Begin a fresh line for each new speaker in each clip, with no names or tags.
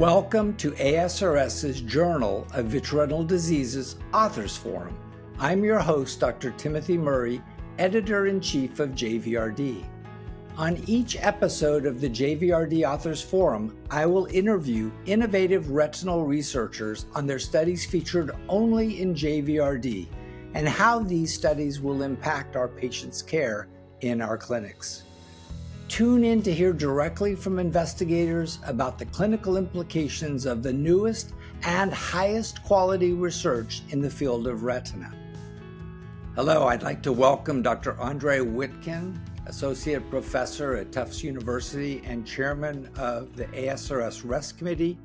Welcome to ASRS's Journal of Vitreoretinal Diseases Authors Forum. I'm your host, Dr. Timothy Murray, Editor-in-Chief of JVRD. On each episode of the JVRD Authors Forum, I will interview innovative retinal researchers on their studies featured only in JVRD and how these studies will impact our patients' care in our clinics. Tune in to hear directly from investigators about the clinical implications of the newest and highest quality research in the field of retina. Hello, I'd like to welcome Dr. Andre Witkin, Associate Professor at Tufts University and Chairman of the ASRS ReST Committee,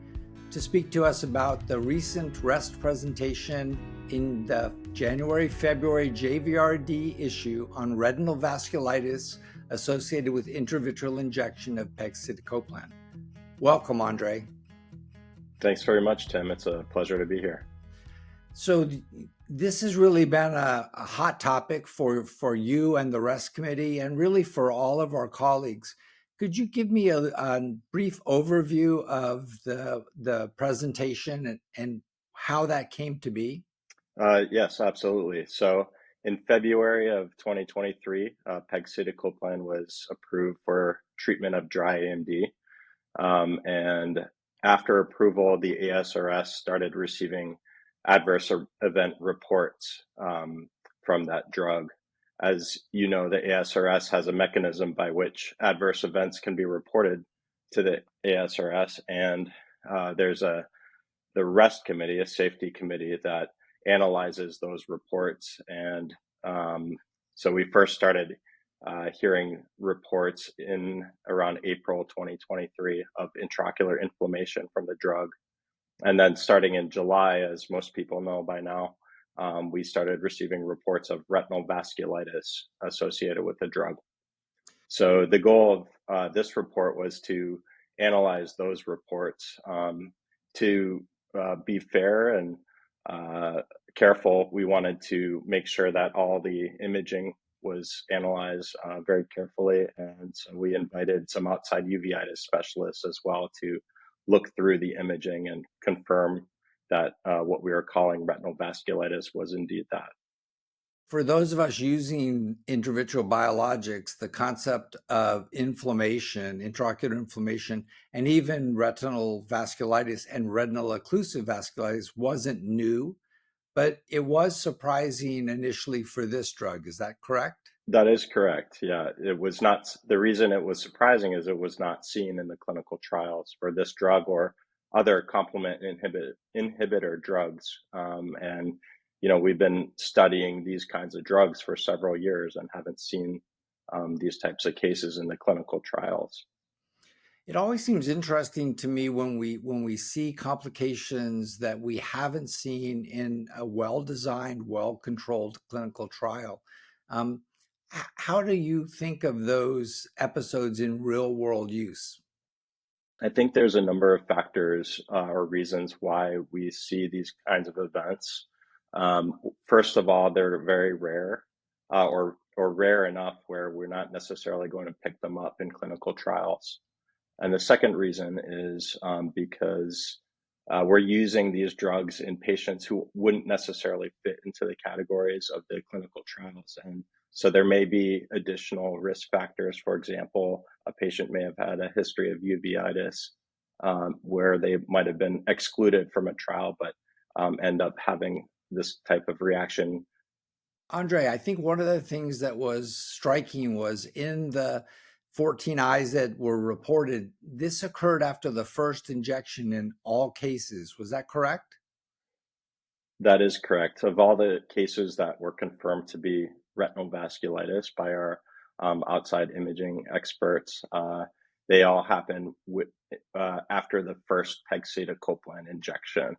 to speak to us about the recent ReST presentation in the January-February JVRD issue on retinal vasculitis associated with intravitreal injection of pegcetacoplan. Welcome, Andre.
Thanks very much, Tim. It's a pleasure to be here.
So this has really been a hot topic for you and the ReST Committee, and really for all of our colleagues. Could you give me a brief overview of the presentation and how that came to be?
Yes, absolutely. So in February of 2023, pegcetacoplan was approved for treatment of dry AMD. And after approval, the ASRS started receiving adverse event reports from that drug. As you know, the ASRS has a mechanism by which adverse events can be reported to the ASRS, and there's the ReST committee, a safety committee that analyzes those reports. And so we first started hearing reports in around April 2023 of intraocular inflammation from the drug. And then starting in July, as most people know by now, we started receiving reports of retinal vasculitis associated with the drug. So the goal of this report was to analyze those reports. To be fair and careful, we wanted to make sure that all the imaging was analyzed very carefully. And so we invited some outside uveitis specialists as well to look through the imaging and confirm that what we were calling retinal vasculitis was indeed that.
For those of us using intravitreal biologics, the concept of inflammation, intraocular inflammation, and even retinal vasculitis and retinal occlusive vasculitis wasn't new, but it was surprising initially for this drug. Is that correct?
That is correct. Yeah, it was not. The reason it was surprising is it was not seen in the clinical trials for this drug or other complement inhibitor drugs. And you know, we've been studying these kinds of drugs for several years and haven't seen these types of cases in the clinical trials.
It always seems interesting to me when we see complications that we haven't seen in a well-designed, well-controlled clinical trial. How do you think of those episodes in real-world use?
I think there's a number of factors or reasons why we see these kinds of events. First of all, they're very rare or rare enough where we're not necessarily going to pick them up in clinical trials. And the second reason is because we're using these drugs in patients who wouldn't necessarily fit into the categories of the clinical trials. And so there may be additional risk factors. For example, a patient may have had a history of uveitis where they might have been excluded from a trial, but end up having this type of reaction.
Andre, I think one of the things that was striking was in the 14 eyes that were reported, this occurred after the first injection in all cases. Was that correct?
That is correct. Of all the cases that were confirmed to be retinal vasculitis by our outside imaging experts, they all happened after the first pegcetacoplan injection.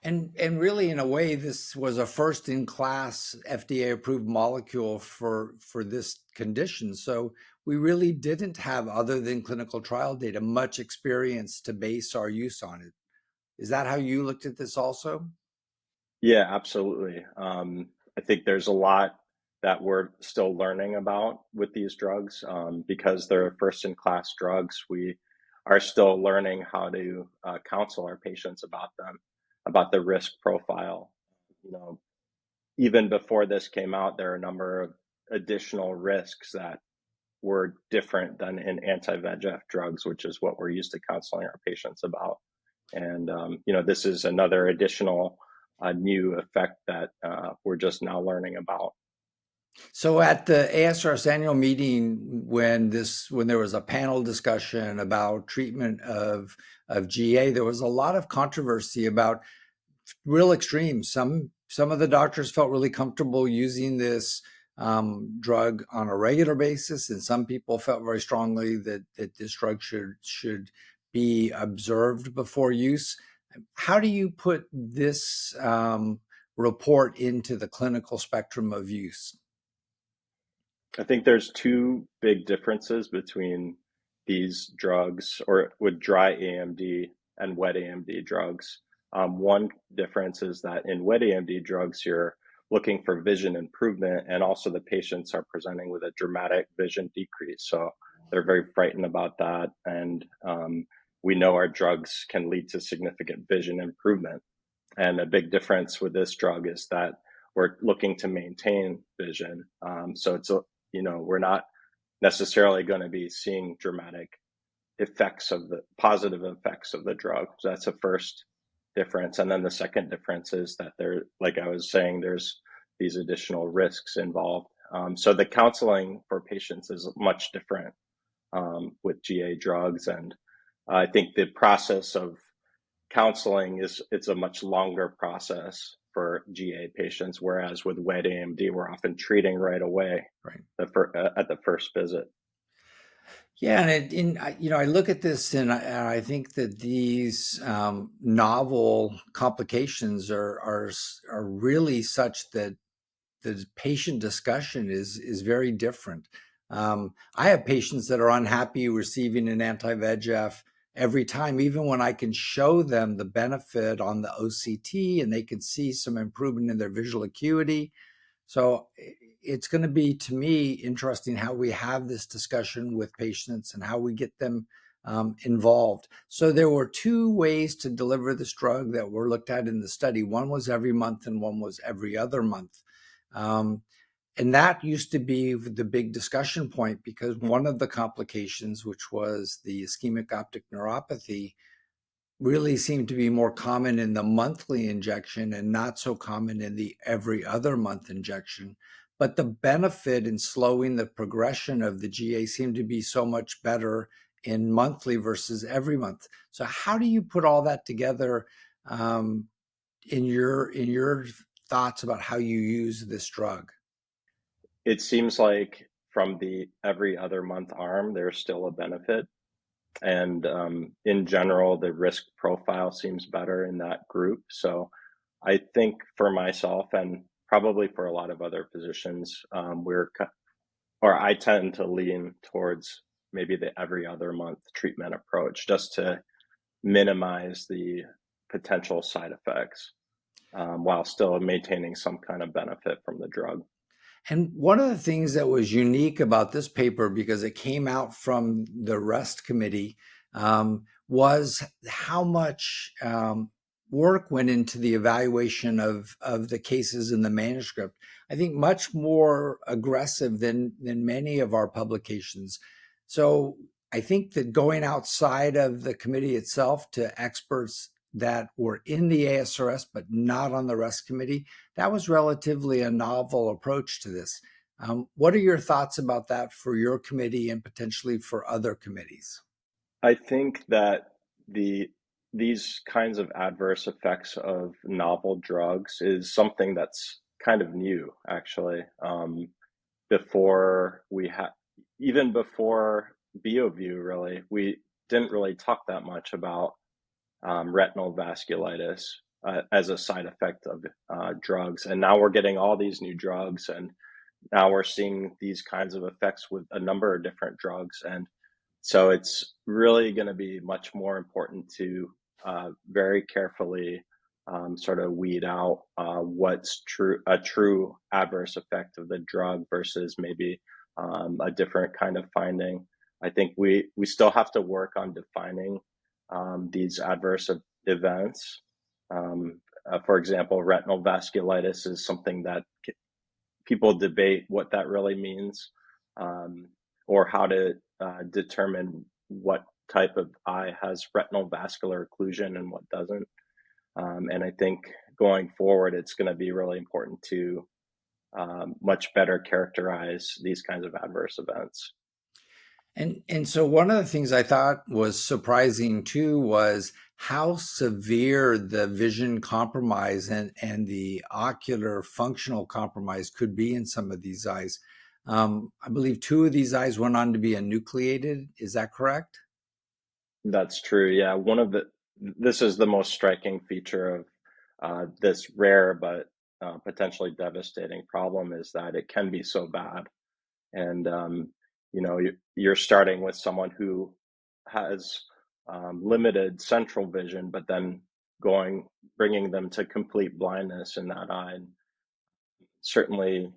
And really, in a way, this was a first-in-class FDA-approved molecule for this condition. So we really didn't have, other than clinical trial data, much experience to base our use on it. Is that how you looked at this also?
Yeah, absolutely. I think there's a lot that we're still learning about with these drugs because they're first-in-class drugs. We are still learning how to counsel our patients about them, about the risk profile. You know, even before this came out, there are a number of additional risks that were different than in anti-VEGF drugs, which is what we're used to counseling our patients about. And, this is another additional new effect that we're just now learning about.
So at the ASRS annual meeting, when there was a panel discussion about treatment of GA, there was a lot of controversy about real extremes. Some of the doctors felt really comfortable using this drug on a regular basis, and some people felt very strongly that this drug should be observed before use. How do you put this report into the clinical spectrum of use?
I think there's two big differences between these drugs, or with dry AMD and wet AMD drugs. One difference is that in wet AMD drugs, you're looking for vision improvement, and also the patients are presenting with a dramatic vision decrease. So they're very frightened about that. And we know our drugs can lead to significant vision improvement. And a big difference with this drug is that we're looking to maintain vision. So we're not necessarily going to be seeing dramatic positive effects of the drug. So that's the first difference. And then the second difference is that like I was saying, there's these additional risks involved. So the counseling for patients is much different with GA drugs. And I think the process of counseling it's a much longer process for GA patients, whereas with wet AMD, we're often treating right away,
Right.
At the first visit.
Yeah, and I look at this and I think that these novel complications are really such that the patient discussion is very different. I have patients that are unhappy receiving an anti-VEGF every time, even when I can show them the benefit on the OCT and they can see some improvement in their visual acuity. So it's going to be, to me, interesting how we have this discussion with patients and how we get them involved. So there were two ways to deliver this drug that were looked at in the study. One was every month and one was every other month. And that used to be the big discussion point, because one of the complications, which was the ischemic optic neuropathy, really seemed to be more common in the monthly injection and not so common in the every other month injection. But the benefit in slowing the progression of the GA seemed to be so much better in monthly versus every month. So how do you put all that together in your thoughts about how you use this drug?
It seems like from the every other month arm, there's still a benefit. And in general, the risk profile seems better in that group. So I think for myself, and probably for a lot of other physicians, I tend to lean towards maybe the every other month treatment approach, just to minimize the potential side effects while still maintaining some kind of benefit from the drug.
And one of the things that was unique about this paper, because it came out from the ReST committee, was how much work went into the evaluation of the cases in the manuscript. I think much more aggressive than many of our publications. So I think that going outside of the committee itself to experts that were in the ASRS but not on the ReST committee, that was relatively a novel approach to this. What are your thoughts about that for your committee and potentially for other committees?
I think that these kinds of adverse effects of novel drugs is something that's kind of new, actually. Before we had, even before BioView, really, we didn't really talk that much about retinal vasculitis as a side effect of drugs. And now we're getting all these new drugs, and now we're seeing these kinds of effects with a number of different drugs. And so it's really going to be much more important to very carefully sort of weed out what's a true adverse effect of the drug versus maybe a different kind of finding. I think we still have to work on defining these adverse events. For example, retinal vasculitis is something that people debate what that really means, or how to determine what type of eye has retinal vascular occlusion and what doesn't. And I think going forward, it's going to be really important to much better characterize these kinds of adverse events.
And so one of the things I thought was surprising too was how severe the vision compromise and the ocular functional compromise could be in some of these eyes. I believe 2 of these eyes went on to be enucleated. Is that correct?
That's true. Yeah, this is the most striking feature of this rare but potentially devastating problem, is that it can be so bad. And you're starting with someone who has limited central vision, but then bringing them to complete blindness in that eye. And certainly,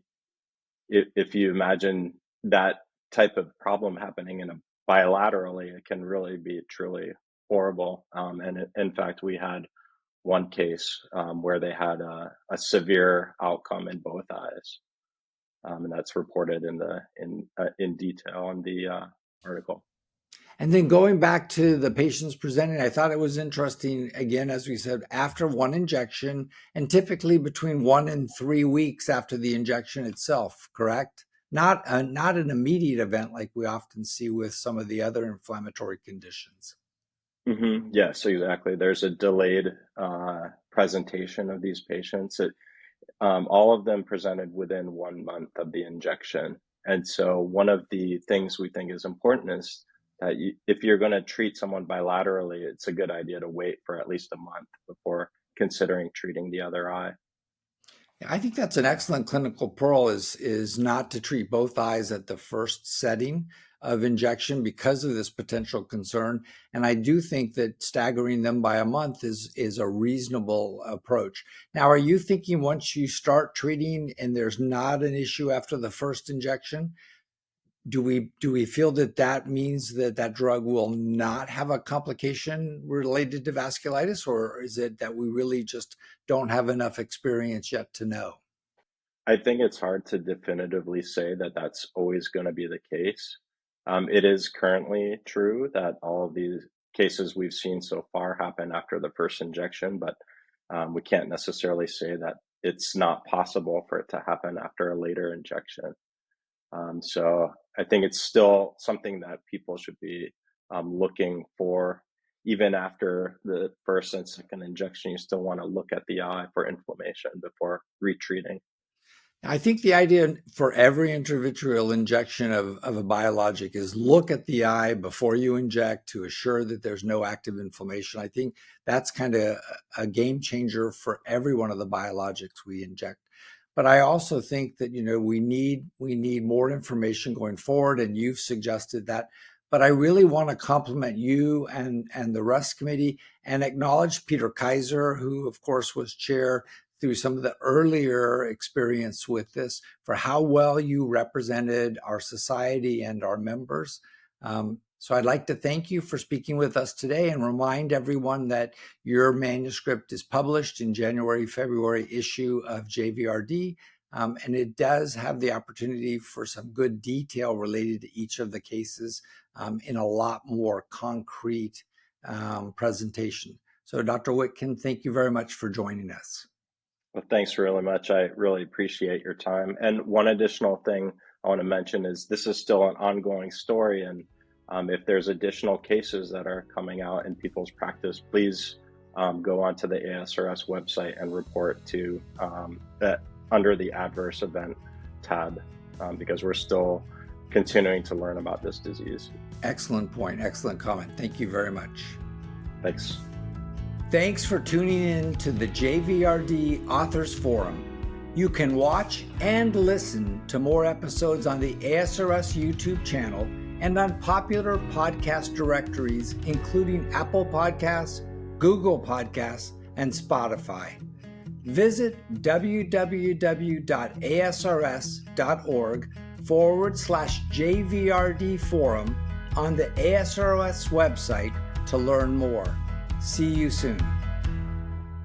if you imagine that type of problem happening bilaterally, it can really be truly horrible. And in fact, we had one case where they had a severe outcome in both eyes. And that's reported in detail in the article.
And then going back to the patients presenting, I thought it was interesting, again, as we said, after one injection, and typically between 1 and 3 weeks after the injection itself, correct? Not an immediate event like we often see with some of the other inflammatory conditions.
Mm-hmm. Yes, exactly. There's a delayed presentation of these patients. All of them presented within 1 month of the injection. And so one of the things we think is important is that if you're going to treat someone bilaterally, it's a good idea to wait for at least a month before considering treating the other eye.
I think that's an excellent clinical pearl is not to treat both eyes at the first setting of injection because of this potential concern. And I do think that staggering them by a month is a reasonable approach. Now, are you thinking once you start treating and there's not an issue after the first injection, do we feel that means that drug will not have a complication related to vasculitis, or is it that we really just don't have enough experience yet to know?
I think it's hard to definitively say that that's always going to be the case. It is currently true that all of these cases we've seen so far happen after the first injection, but we can't necessarily say that it's not possible for it to happen after a later injection. So I think it's still something that people should be looking for. Even after the first and second injection, you still want to look at the eye for inflammation before retreating.
I think the idea for every intravitreal injection of a biologic is look at the eye before you inject to assure that there's no active inflammation. I think that's kind of a game changer for every one of the biologics we inject. But I also think that, we need more information going forward, and you've suggested that. But I really want to compliment you and the ReST committee and acknowledge Peter Kaiser, who, of course, was chair through some of the earlier experience with this, for how well you represented our society and our members. So I'd like to thank you for speaking with us today and remind everyone that your manuscript is published in January-February issue of JVRD, and it does have the opportunity for some good detail related to each of the cases in a lot more concrete presentation. So Dr. Witkin, thank you very much for joining us.
Well, thanks really much. I really appreciate your time. And one additional thing I want to mention is this is still an ongoing story. And if there's additional cases that are coming out in people's practice, please go onto the ASRS website and report to that under the adverse event tab, because we're still continuing to learn about this disease.
Excellent point. Excellent comment. Thank you very much.
Thanks.
Thanks for tuning in to the JVRD Authors Forum. You can watch and listen to more episodes on the ASRS YouTube channel and on popular podcast directories, including Apple Podcasts, Google Podcasts, and Spotify. Visit www.asrs.org/JVRD Forum on the ASRS website to learn more. See you soon.